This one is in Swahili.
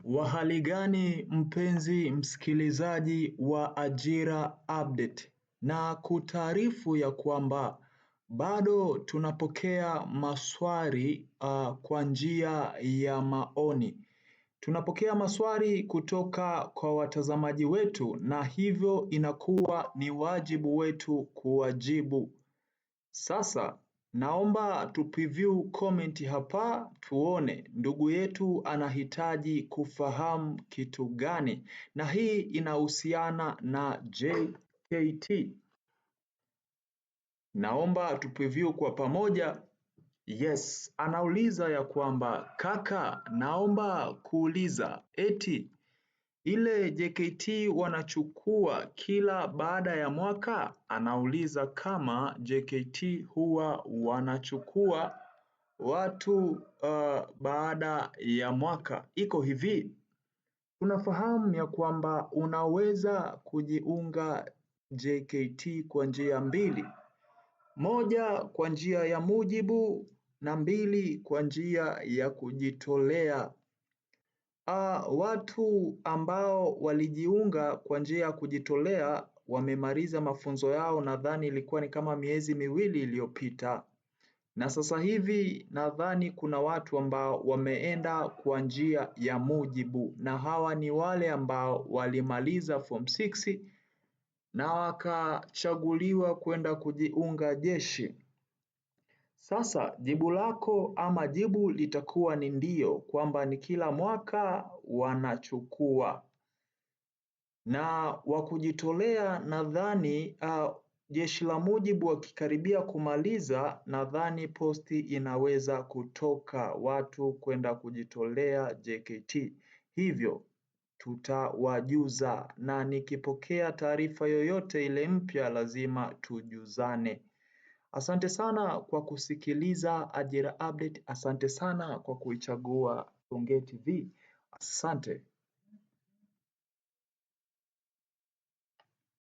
Wahali gani mpenzi msikilizaji wa Ajira Update, na kutaarifu ya kwamba bado tunapokea maswali kwa njia ya maoni. Tunapokea maswali kutoka kwa watazamaji wetu na hivyo inakuwa ni wajibu wetu kuwajibu. Sasa naomba tu-preview comment hapa tuone ndugu yetu anahitaji kufahamu kitu gani, na hii inahusiana na JKT. Naomba tu-preview kwa pamoja. Yes, anauliza ya kwamba kaka, naomba kuuliza eti ile JKT wanachukua kila baada ya mwaka? Anauliza kama JKT huwa wanachukua watu baada ya mwaka. Iko hivi, tunafahamu ya kwamba unaweza kujiunga JKT kwa njia mbili. Moja kwa njia ya mujibu na mbili kwa njia ya kujitolea. Watu ambao walijiunga kwa njia ya kujitolea wamemaliza mafunzo yao, nadhani ilikuwa ni kama miezi miwili iliyopita. Na sasa hivi nadhani kuna watu ambao wameenda kwa njia ya mujibu, na hawa ni wale ambao walimaliza form 6 na wakachaguliwa kwenda kujiunga jeshi. Sasa jibu lako ama jibu litakuwa ni ndio, kwamba ni kila mwaka wanachukua. Na wakujitolea nadhani jeshi la mujibu wakikaribia kumaliza, nadhani posti inaweza kutoka watu kwenda kujitolea JKT. Hivyo tutawajuza, na nikipokea taarifa yoyote ile mpya lazima tujuzane. Asante sana kwa kusikiliza Ajira Update. Asante sana kwa kuichagua Tuongee TV. Asante.